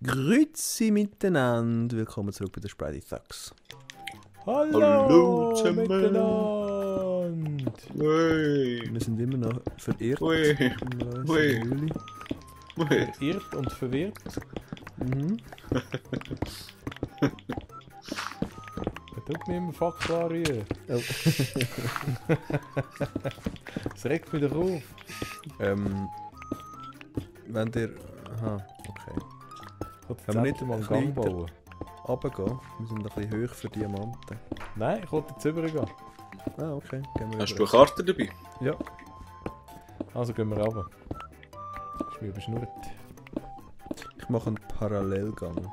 Grüezi miteinander, willkommen zurück bei den Spidey Thugs. Hallo miteinander! Wey. Wir sind immer noch verirrt. Wey. Wey. Verirrt und verwirrt. Mhm. Er tut mir immer Faktor rühren. Oh. Das regt mich doch auf. Wenn ihr... Aha, okay. Ich Wenn wir wollte nicht mal einen ein Gang bauen. Runtergehen, wir sind ein bisschen hoch für Diamanten. Nein, ich wollte jetzt rübergehen. Ah, okay. Gehen wir Hast du rüber. eine Karte dabei? Ja. Also gehen wir runter. Ist mir überschnurrt. Ich mache einen Parallelgang.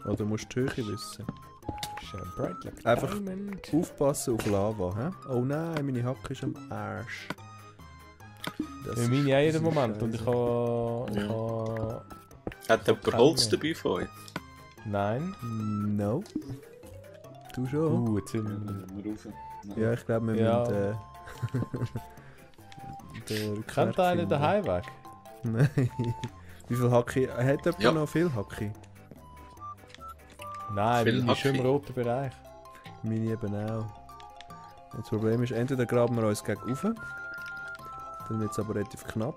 Oh, du musst die Höhe wissen. Shine bright like Einfach diamond. Aufpassen auf Lava, hä? Oh nein, meine Hacke ist am Arsch. Das Ja, ist- meine auch jeden das ist Moment. Und ich scheisse. habe... Hat jemand Holz dabei von euch? Nein. No. Du schon? Jetzt sind wir... rauf. Ja, ich glaube, wir Ja. müssen... den Kennt Rückwärts einer finden. den Heimweg? Nein. Wie viel Hacke? Hat jemand Ja. noch viel Hacke? Nein, Viel meine ist schon im Hacke. roten Bereich. Meine eben auch. Und das Problem ist, entweder graben wir uns gegen rauf, dann wird es aber relativ knapp.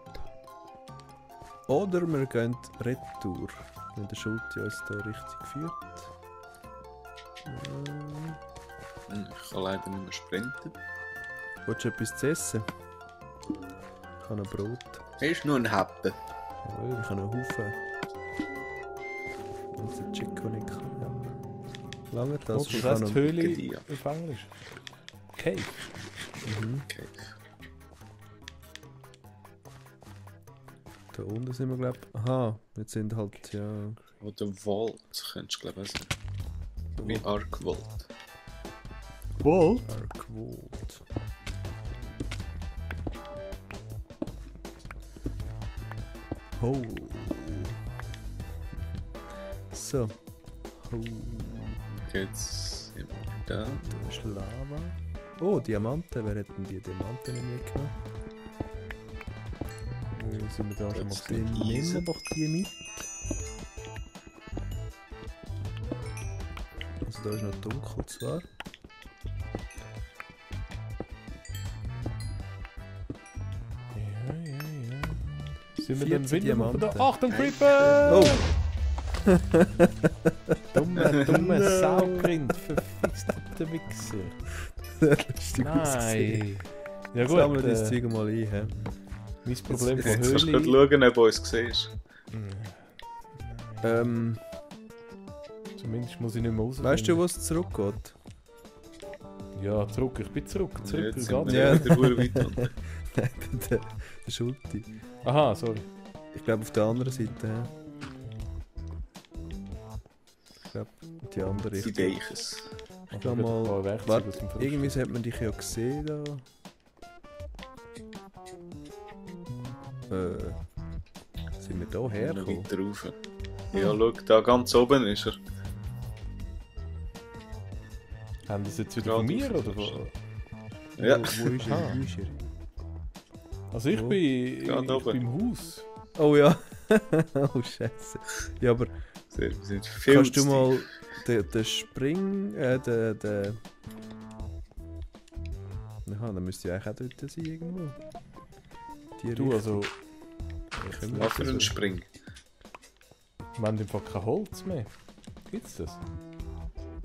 Oder wir gehen retour, wenn der Schulti uns da richtig führt. Ich kann leider nicht mehr sprinten. Willst du etwas zu essen? Ich habe ein Brot. Ist nur ein Happen. Ich habe einen Haufen. Und so Chico nicht kann. Ja. Lange das. Was Ich heisst habe Höhle Gedieh. auf Englisch? Cave. Mhm. Okay. Da unten sind wir, glaube ich. Aha, jetzt sind halt, ja. Oder Vault, könntest du glaube ich sagen. Wie Ark Vault. Wohl? Arcwold. Oh. So. Oh. Jetzt sind wir da. Da ist Lava. Oh, Diamanten. Wer hat denn die Diamanten nicht mitgenommen? Sind wir da schon mal Jetzt gesehen? Dann sind nehmen Eisen. wir doch die mit. Also da ist noch dunkel zwar. Ja. Sind wir 14 dann wieder auf der... Diamanten. Achtung, Creeper! Oh! Dumme Saugrind, verfitzter Wichser. Lustig Nein! Ja gut, Sammeln das Zeug mal ein, hä? mein Problem von jetzt Jetzt kannst du gerade Höhle... schauen, ob du uns siehst. Zumindest muss ich nicht mehr raus. Weißt du, wo es zurückgeht? Ja, zurück, ich bin zurück. Zurück, Jetzt wie sind geht's? wir Ja. wieder verdammt weit unten. der Schulti. Aha, sorry. Ich glaube auf der anderen Seite. hä? Ich glaube die andere Sie Richtung. denken es. Ich kann mal. Warte, Warte, irgendwie hat man dich ja gesehen da. Sind wir da Noch hergekommen? weiter rauf. Ja, schau, da ganz oben ist er. Haben das jetzt wieder von mir oder wo? Ja. Wo ist er? Ah. Wo ist er? Also ich Wo? bin, Ja, da ich bin im Haus. Oh ja. Oh Scheiße. Ja, aber Wir sind viel kannst du zu mal den Spring. Den. Aha, dann müsste ich eigentlich auch dort sein irgendwo. Die Du, also, Können wir Was für so- ein Spring. wir haben einfach kein Holz mehr. Gibt's das?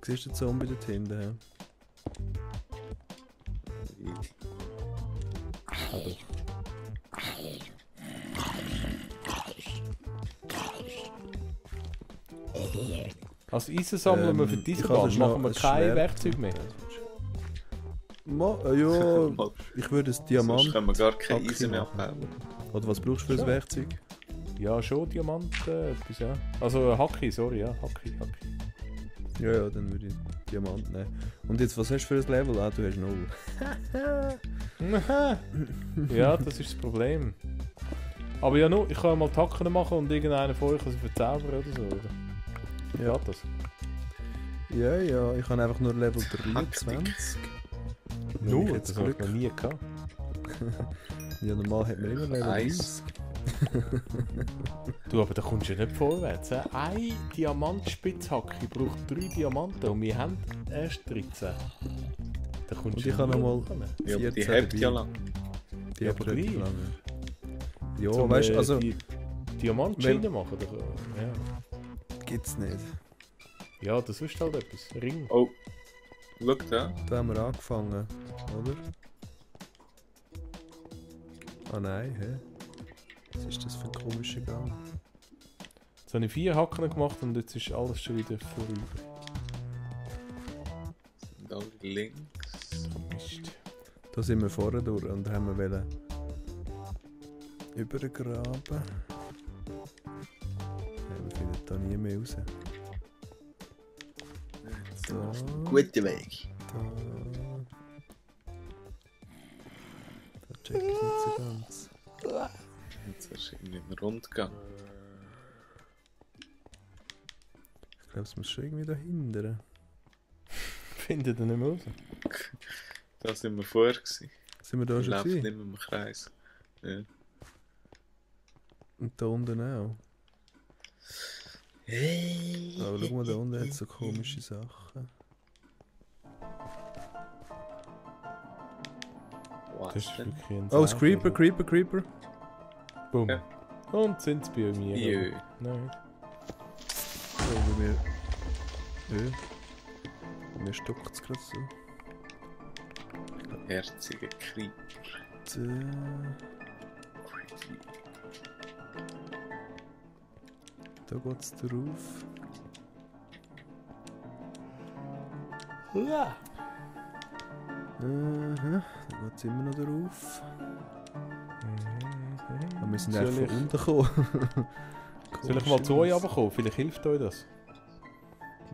Siehst du den Zombie dort hinten? hä? Also, als Eisen sammeln wir für diese ich habe Band, sonst noch machen wir ein kein Schwert. Werkzeug mehr. Ja, Mal, ich würde ein sonst Diamant. können wir gar keine Hacke Eisen mehr machen. abbauen. Oder was brauchst du für ein Ja. Werkzeug? Ja, schon Diamanten, etwas, ja. Also Hacki, sorry, ja, Hacki. Ja, dann würde ich Diamant nehmen. Und jetzt, was hast du für ein Level? Ah, du hast 0. Ja, das ist das Problem. Aber ja, nur, ich kann mal Tacken machen und irgendeinen von euch kann sie verzaubern oder so, oder? Ja. Geht das? Ja, ja, ich habe einfach nur Level 23. Wenn Nur, ich jetzt das habe ich Glück. noch nie gehabt. Ja, normal hat man immer Level 1. 30. Du, aber da kommst du ja nicht vorwärts. He? Eine Diamantspitzhacke braucht 3 Diamanten und wir haben erst 13. Da kommst Und du ich kann nie nochmal hoch. Ja, aber die 14 hebt ja lang. Die Ja, hat aber relativ gleich. lange. Ja, Zum, weißt du, also die Diamantschienen machen. Oder? Ja. gibt's nicht. Ja, das ist halt etwas. Ring. Oh, schau da. Da haben wir angefangen, oder? Ah nein, hä? Was ist das für ein komischer Gang? Jetzt habe ich 4 Hacken gemacht und jetzt ist alles schon wieder vorüber. Da links. Mist. Da sind wir vorne durch und haben wir wollen übergraben. Ja, wir finden da nie mehr raus. Da, Guter Weg. da. Da check ich nicht so ganz. Jetzt ist irgendwie ein Rundgang. Ich glaube, es muss schon irgendwie da hindern. Findet ihr nicht mehr raus? Da sind wir vorher gewesen. Sind wir da Wir schon laufen gewesen? nicht mehr im Kreis. Ja. Und da unten auch. Aber schau mal, da unten hat es so komische Sachen. Was Das ist denn? wirklich ein Oh, es Sache, Creeper, oder? Creeper, Creeper. Boom. Ja. Und sind sie bei mir? Jö. Nein. So, bei mir. Ja. Bei mir stockt es gerade so. Herzige Creeper. Da geht es drauf. Ja. Aha, da geht es immer noch drauf. Aber wir sind Soll einfach ich- von unten gekommen. Soll ich mal zu euch runterkommen? Vielleicht hilft euch das.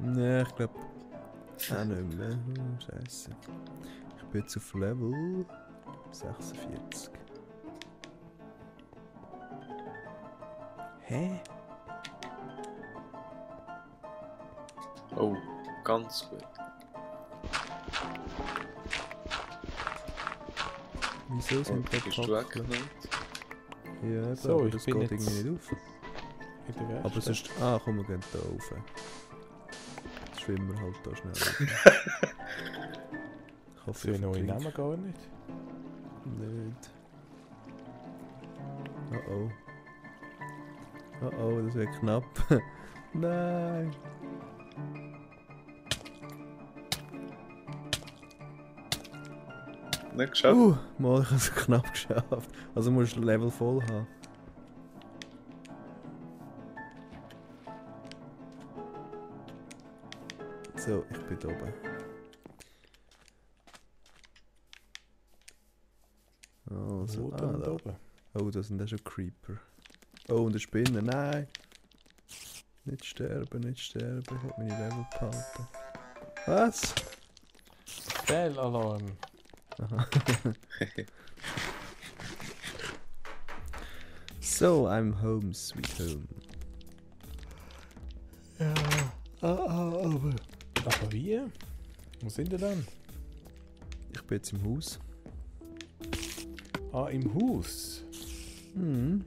Nein, ich glaube. Auch nicht mehr. Scheiße. Ich bin jetzt auf Level 46. Hä? Oh, ganz gut. Wieso Oh, sind da bist du Fackeln? weggenommen? Ja, eben, So, aber ich das bin geht jetzt- irgendwie nicht auf. In der Aber Werkstatt. sonst... Ah, komm, wir gehen da rauf. Jetzt schwimmen wir halt da schnell rauf. Ich hoffe, Für ich neue verklinge Namen gar nicht. nicht. Oh oh. Oh oh, das wird knapp. Nein. Nicht geschafft? Mal, ich habe es knapp geschafft. Also musst du Level voll haben. So, ich bin da oben. Also, Wo denn da da. oben? Oh, da sind auch schon Creeper. Oh, und eine Spinne, nein! Nicht sterben, nicht sterben. Ich will meine Level behalten. Was? Fehlalarm. Aha. So, I'm home, sweet home. Ja. Aber wie? Wo sind ihr denn? Ich bin jetzt im Haus. Ah, im Haus. Mhm.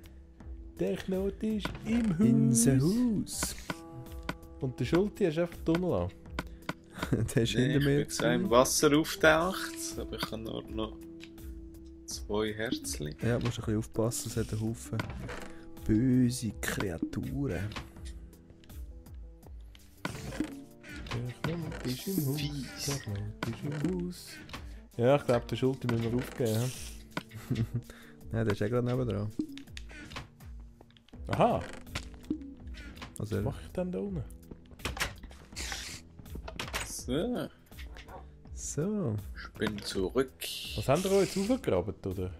Der Knot ist im Haus. In the Haus. Und der Schulti ist einfach die Tunnel an. Der ist Nee, hinter ich mir. bin zwar im Wasser auftaucht, aber ich habe nur noch 2 Herzchen. Ja, musst ein bisschen aufpassen, es hat einen Haufen böse Kreaturen. Der Knot ist im Haus. Fies. Der Knot ist im Haus. Ja, ich glaube, der Schulti müssen wir aufgeben. hä? Ja, der ist ja gerade nebendran. Aha, Also, was mache ich denn da unten? So, so. ich bin zurück. Was haben wir jetzt aufgegraben, oder?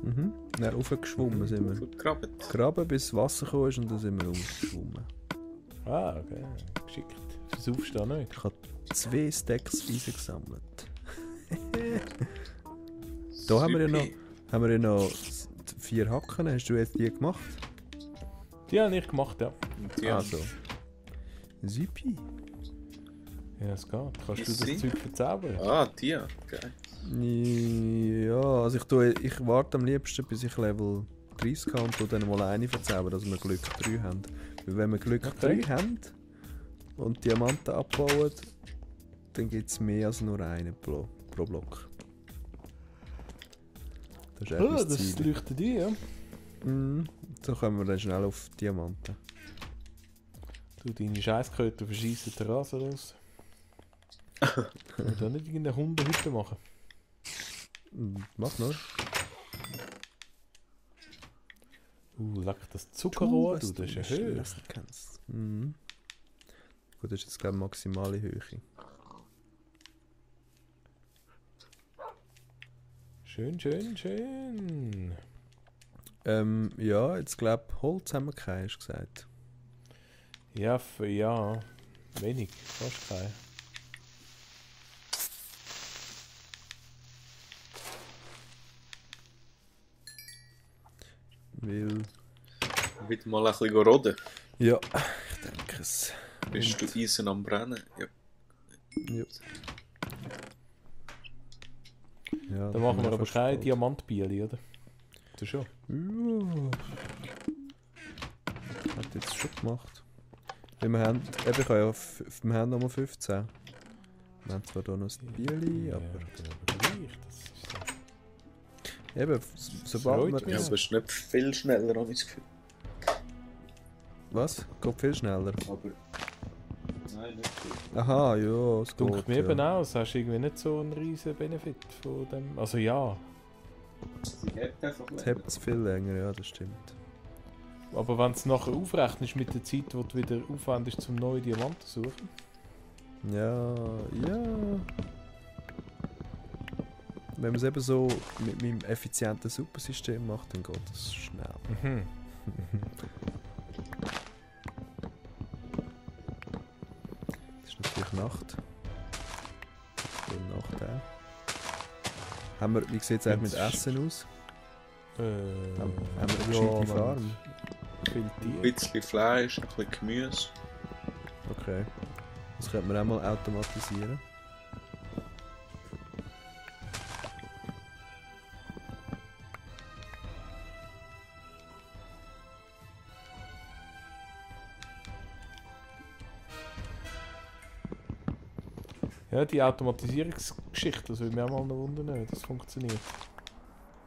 Mhm. Dann raufgeschwommen sind wir. Vergraben. Graben bis das Wasser gekommen ist und dann sind wir rausgeschwommen. Ah, okay. Geschickt. Versaufst du da nicht? Ich habe 2 Stacks Eisen gesammelt. Da haben wir ja noch 4 Hacken. Hast du jetzt die gemacht? Die habe ich gemacht, ja. Ja, Also. Süpi. Ja, es geht. Kannst du das Easy. Zeug verzaubern? Ah, die, geil. Ja, also ich warte am liebsten, bis ich Level 30 habe und tu dann mal eine verzaubern, dass wir Glück 3 haben. Weil wenn wir Glück 3 haben und Diamanten abbauen, dann gibt es mehr als nur einen pro Block. Das ist echt mein Das Ziel. leuchtet ein, ja. So kommen wir dann schnell auf Diamanten. Du, deine Scheissköter verschießen den Rasen raus. Wir da nicht irgendeine Hundehütte machen. Mach nur. Leck, das Zuckerrohr, was du, das ist ja nicht höher. lesen kannst. Gut, das ist jetzt glaube ich maximale Höhe. Schön, schön, schön. Ja, jetzt glaube ich, Holz haben wir keinen, hast du gesagt. Ja, ja. Wenig, fast kein. Weil... Wieder mal ein bisschen roden. Ja, ich denke es. Bist du Eisen am Brennen? Ja. Ja. Ja, Dann machen wir aber fast keine bald. Diamantbieli, oder? Du schon? Ja. Hat jetzt schon gemacht. Weil wir haben, eben, ich habe ja wir haben nochmal 15. Wir haben zwar hier noch ein Bieli, aber... gleich, das ist so. Eben, sobald freut wir... Ja, aber es ist nicht viel schneller, habe ich das Gefühl. Was? Geht viel schneller? Aber... Nein, nicht viel. Aha, ja, es Dunkelt geht, mir ja. eben auch, es hast irgendwie nicht so einen riesen Benefit von dem. Also ja, Sie hebt einfach Es hebt es viel länger, ja, das stimmt. aber wenn es nachher aufrechnest mit der Zeit, wo du wieder aufwendest zum neuen Diamanten zu suchen. Ja, ja. Wenn man es eben so mit meinem effizienten Supersystem macht, dann geht es schnell. Mhm. Es ist natürlich Nacht. Viel Nacht auch. Haben wir, wie sieht es eigentlich mit Essen aus? Haben wir eine gescheite Farm? Viel Ein Tier. bisschen Fleisch, ein bisschen Gemüse. Okay. Das könnte man auch mal automatisieren. Ja, die Automatisierungsgeschichte, das würde mich auch mal noch wundern, wie das funktioniert.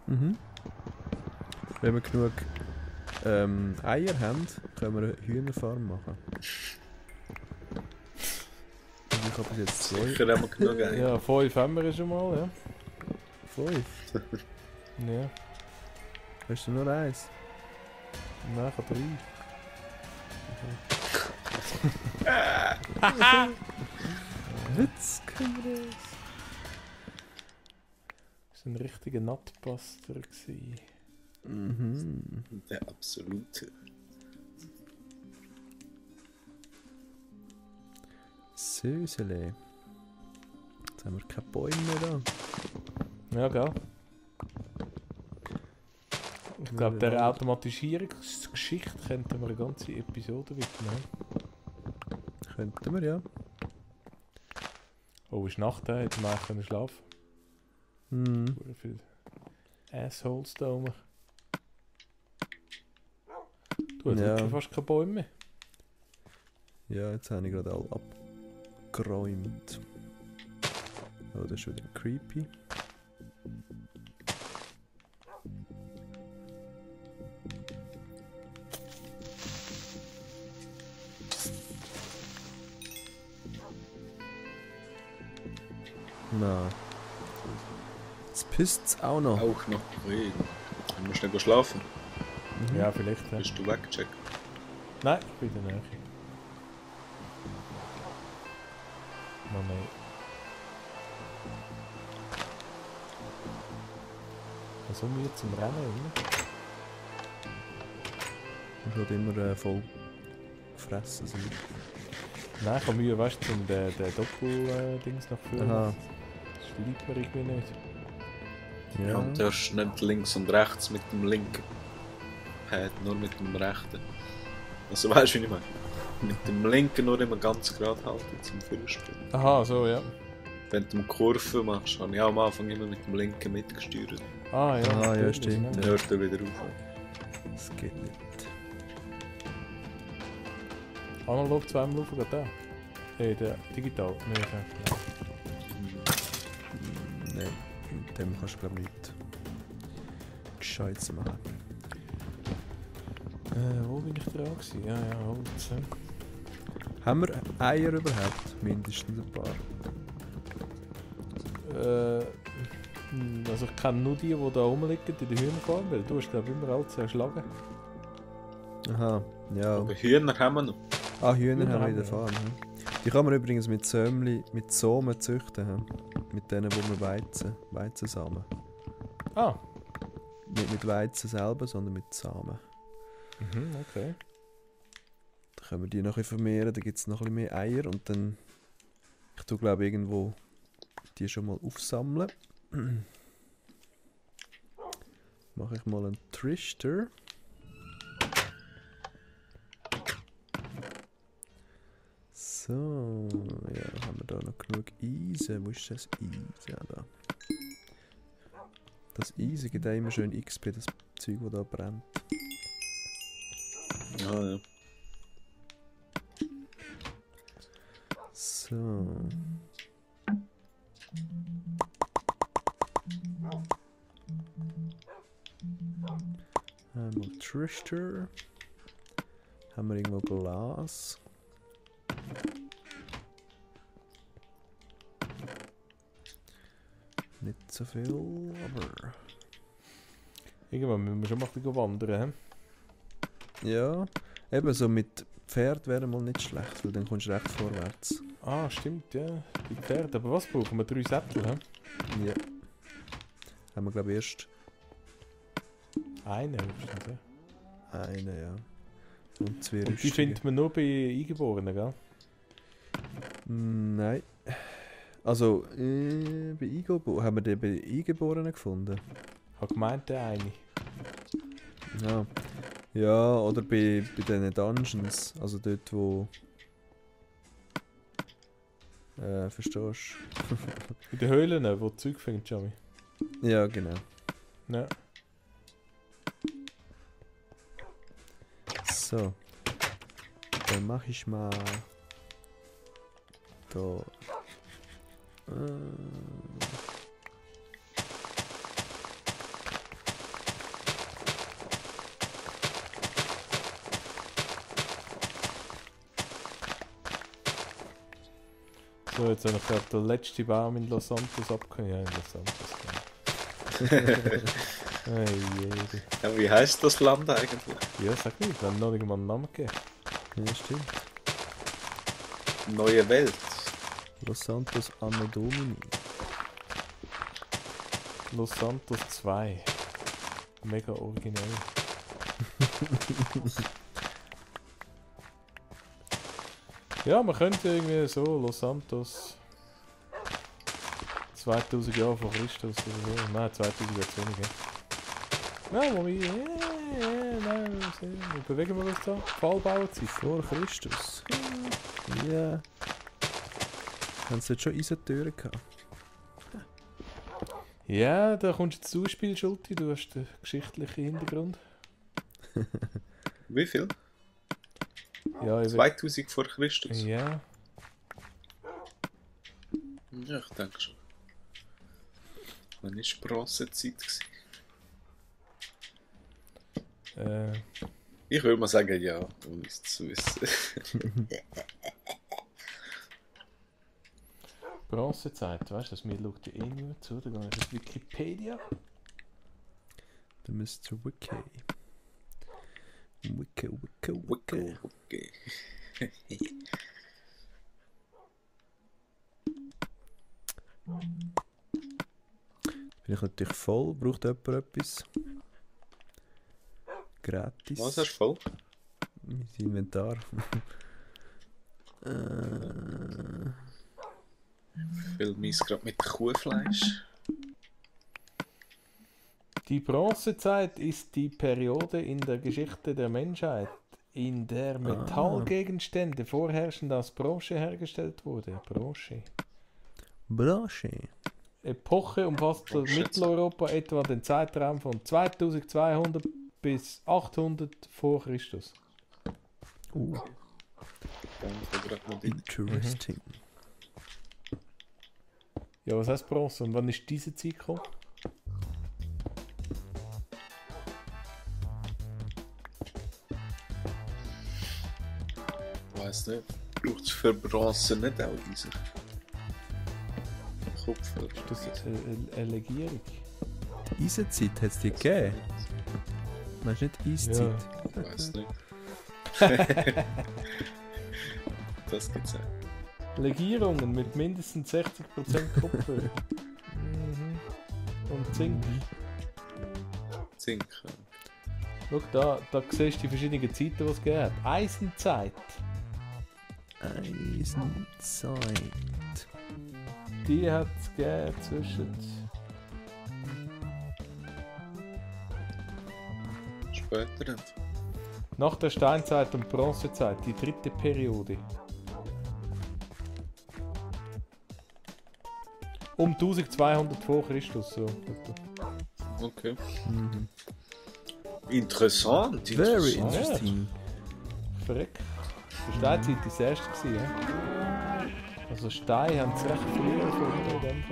Mhm. Wenn wir genug Eier haben, können wir eine Hühnerfarm machen. Und ich habe bis jetzt 2. Sicher haben wir genug Eier. Ja, 5 haben wir schon mal, ja. 5. Ja, Hast du nur eins? nein, ich habe 3. Witz, Kameras. Das war ein richtiger Nutbuster gewesen. Mhm. Der absolute. Sösele. Jetzt haben wir keine Bäume mehr da. Ja, gell? Ich glaube, der Automatisierungsgeschichte könnten wir eine ganze Episode widmen. Könnten wir, ja. Oh, es ist Nacht, da hätten wir eigentlich können schlafen. Mhm. Hure viele Assholes da rum. Du hast Ja. wirklich fast keine Bäume mehr. Ja, jetzt habe ich gerade alle abgeräumt. Oh, das ist wieder creepy. Na. Jetzt pisst's auch noch. Auch noch. Ui. Du musst nicht schlafen. Mhm. Ja, vielleicht. Ja. Bist du weggecheckt? Nein, ich bin in der Nähe. Oh nein. So müde zum Rennen, oder? Ich will immer voll gefressen sein. Nein, ich habe Mühe, weißt du, um den Doppel-Dings nach vorne. Aha. Das liebt mir irgendwie nicht. Ja. Und du hast nicht links und rechts mit dem linken Pad, nur mit dem rechten. Also weißt du, wie ich meine? Mit dem linken nur immer ganz gerade halten zum Führerspiel. Aha, so, ja. Wenn du eine Kurve machst, habe ich auch am Anfang immer mit dem linken mitgesteuert. Ah ja, Ah, ja, das stimmt, ist Dann nicht- hört er wieder auf. Das geht nicht. Analog zweimal rauf geht da. Der digital. Nein, Nein, mit dem kannst du glaube ich nicht Gescheites machen. wo bin ich dran gewesen? Ja, Holz. Haben wir Eier überhaupt? Mindestens ein paar. Also ich kenne nur die da rumliegen in der Hühnerfarm, weil du hast glaube ich immer alles erschlagen. Aha, ja. Aber Hühner haben wir noch. Ah, Hühner Hühner haben wir in haben der wir, Farm. Die kann man übrigens mit Samen züchten. Mit denen, wo man Weizensamen. Ah, Nicht mit Weizen selber, sondern mit Samen. okay. Dann können wir die noch ein bisschen vermehren, dann gibt es noch ein bisschen mehr Eier und dann... Ich tue glaube irgendwo die schon mal aufsammeln. Mache ich mal einen Trichter. So, ja, haben wir da noch genug Eisen? Wo ist das Eisen? Ja, da. Das Eisen gibt auch immer schön XP, das Zeug, das da brennt. Ja. So. Einmal Trichter. Haben wir irgendwo Glas? Nicht so viel, aber... Irgendwann müssen wir schon mal ein bisschen wandern. Ja, eben so mit Pferd wäre mal nicht schlecht, weil dann kommst du recht vorwärts. Ah, stimmt, ja. Die Pferde. Aber was brauchen wir? 3 Sättel, hä? Ja. Haben wir glaube ich erst Einen höchstens, ja. eine, ja. Und 2 Und die Rüstungen. findet man nur bei Eingeborenen, gell? Nein. Also, bei Eingeborenen... Haben wir den bei Eingeborenen gefunden? Ich habe gemeint, der eine. Ja. Ja, oder bei diesen Dungeons. Also dort, wo... verstehst du? In den Höhlen, wo du Zeug findest, Jami. Ja, genau. Ja. So. Dann mache ich mal... Da... So, jetzt habe ich gerade den letzten Baum in Los Santos abgehauen. Ja, in Los Santos. Hey, jede. Ja, wie heisst das Land eigentlich? Ja, sag nicht, wir haben noch nicht mal einen Namen gegeben. Ja, stimmt. Neue Welt. Los Santos Anno Domini. Los Santos 2. Mega originell. Ja, man könnte irgendwie so Los Santos 2000 Jahre vor Christus oder so. Nein, 2000 Jahre zu wenig. Ja, wo wir. Nein, wo bewegen wir uns da? Fallbauerzeit. Vor Christus. Ja. Haben sie jetzt schon Eisentüren gehabt? Ja, da kommst du zu Spiel, Schulti. Du hast den geschichtlichen Hintergrund. Wie viel? Ja, ich 2000 vor Christus? Ja. Ja, ich denke schon. Wann war Bronzezeit? Ich würde mal sagen, ja, um es zu wissen. Bronzezeit, weißt du, mir schaut ja eh niemand zu, da gehe ich auf Wikipedia. Der Mr. Wiki. Wiki. Okay. Bin ich natürlich voll. Braucht jemand etwas? Gratis. Was hast du voll? Mein Inventar. Ich will meins gerade mit Kuhfleisch. Die Bronzezeit ist die Periode in der Geschichte der Menschheit, in der Metallgegenstände vorherrschend aus Bronze hergestellt wurde. Bronze. Branche. Epoche umfasst für Mitteleuropa etwa den Zeitraum von 2200 bis 800 vor Christus. Interesting. Ja, was heißt Bronze? Und wann ist diese Zeit gekommen? Weiss nicht. Braucht es für Bronze nicht auch Eisen? Kupfer. Ist das eine Legierung? Eisenzeit hat es die gegeben? Meinst du nicht Eiszeit? Ich weiss nicht. Das gibt's auch. Legierungen mit mindestens 60% Kupfer. Und Zink. Zink. Schau, da siehst du die verschiedenen Zeiten, die es gegeben hat. Eisenzeit. Eisenzeit. Die hat es gegeben zwischen... Später nicht. Nach der Steinzeit und Bronzezeit, die dritte Periode. Um 1200 vor Christus. So. Okay. Mhm. Interessant. Very interessant. interesting. Verreck. Die Steinzeit war das erste. Gewesen, ja? Also Steine haben es recht früh erfunden in dem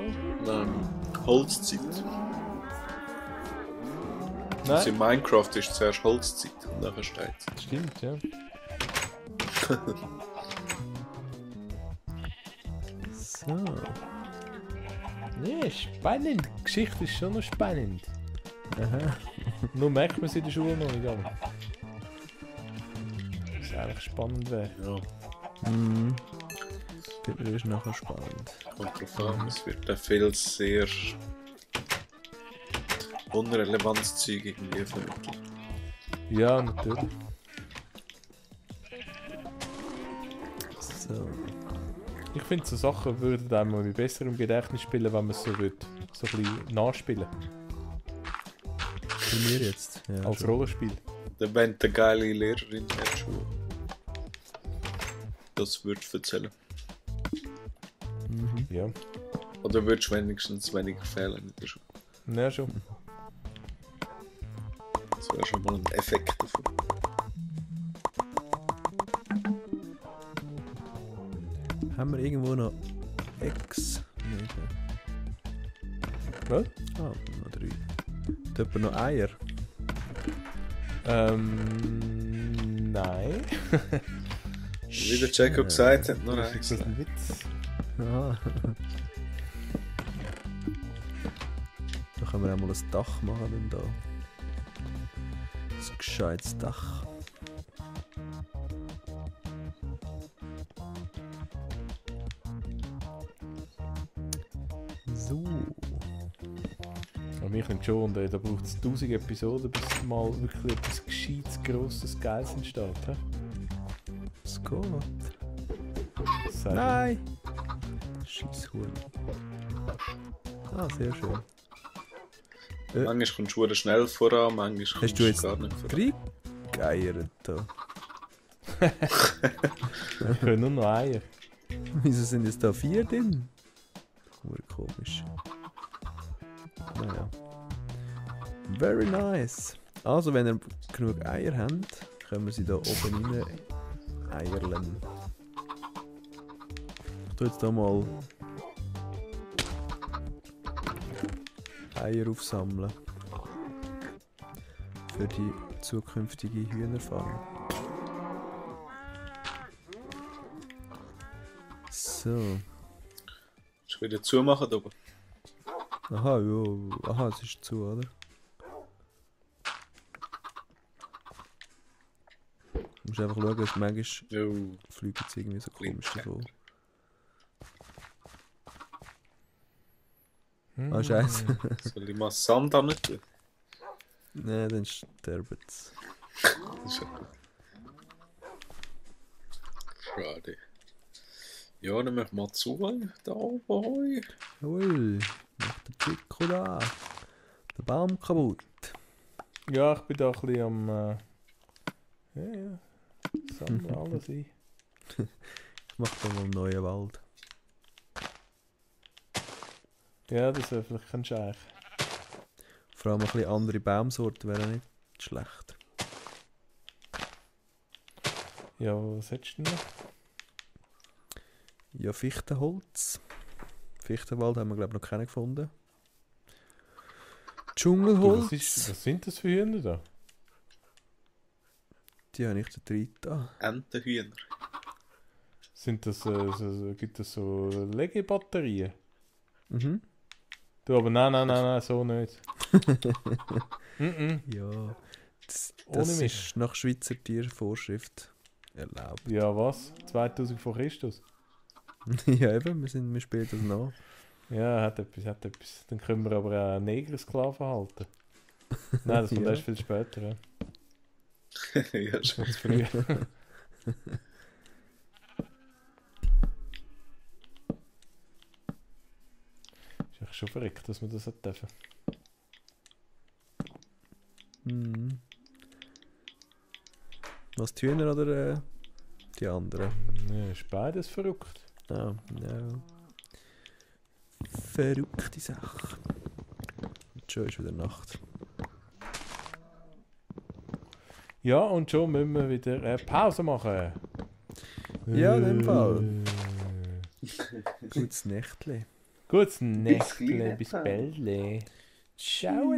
Fall. Holzzeit. Also in Minecraft ist zuerst Holzzeit und nachher Steinzeit. Stimmt, ja. So. Ja, spannend. Die Geschichte ist schon noch spannend. Aha. Nur merkt man sie in der Schule noch nicht. Aber das eigentlich spannend wäre. Ja. Mhm. Das ist nachher spannend. Kommt drauf an, es wird da viel sehr unrelevantes Zeug irgendwie vermittelt. Ja, natürlich. So. Ich finde, so Sachen würden einem besser im Gedächtnis spielen, wenn man es so würde. So ein bisschen nachspielen. Bei mir jetzt. Ja, Als schon. Rollenspiel. Dann wenn eine geile Lehrerin in der Schule das würdest du erzählen. Mhm. Ja. Oder würdest du wenigstens weniger Fehler in der Schule. Ja, schon. Das wäre schon mal ein Effekt davon. Haben wir irgendwo noch X? Nein. Was? Ah, noch 3. Hat jemand noch Eier? Nein. Wie der Jacob gesagt hat, nur Ist das eins. ein Witz? Aha. Da können wir auch mal ein Dach machen. Denn da. Ein gescheites Dach. So. Aber mich nicht schon. Da braucht es 1000 Episoden, bis mal wirklich etwas Gescheites, Grosses, Geiles entsteht. He? Es geht. Das sagt Nein! Scheisshuhn. Ah, sehr schön. Manchmal kommst du schnell voran, manchmal kommst Hast du jetzt gar nicht voran. 3 Geier da? Ich will nur noch Eier. Wieso sind jetzt da 4 drin? Komisch. Naja. Very nice. Also, wenn ihr genug Eier habt, können wir sie da oben rein eierlen. Ich tue jetzt hier mal Eier aufsammeln. Für die zukünftige Hühnerfarm. So. Willst du wieder zumachen da oben? Aha, ja. Aha, es ist zu, oder? Du musst einfach schauen, dass manchmal Jo. fliegen sie irgendwie so komisch davon. Ah, scheiße. Soll ich mal Sand an nicht tun? Nein, dann sterben sie. Das ist ja gut. Schade. Ja, dann machen wir mal zu, da oben. Jawohl, macht der Chico da. Der Baum kaputt. Ja, ich bin da ein bisschen am... ja. Sammeln alles ein. Ich mach da mal einen neuen Wald. Ja, das wäre vielleicht kein Scheich. Vor allem ein bisschen andere Baumsorten wären nicht schlecht. Ja, was hättest du denn noch? Ja, Fichtenholz. Fichtenwald haben wir, glaube ich, noch keinen gefunden. Du, Dschungelholz. was sind das für Hühner da? Die habe ich da drin da. Entenhühner. Sind das, gibt es so Legebatterien? Mhm. Du, aber nein, so nicht. Ja, das Ohne mich. ist nach Schweizer Tiervorschrift erlaubt. Ja, was? 2000 vor Christus? Ja, eben, wir spielen das nach. Ja, hat etwas. Dann können wir aber auch Negersklaven halten. Nein, das kommt Ja. erst viel später. Ja. Ja, Das kommt zu früh. Ist echt schon verrückt, dass wir das nicht dürfen. Mhm. Was, die Hühner oder die anderen? Ja, ist beides verrückt. Ah, ja. Verrückte Sache. Und schon ist wieder Nacht. Ja, und schon müssen wir wieder Pause machen. Ja, in dem Fall. Gutes Nächtli. Gutes Bis Nächtle, gleich. bis bald. Ciao.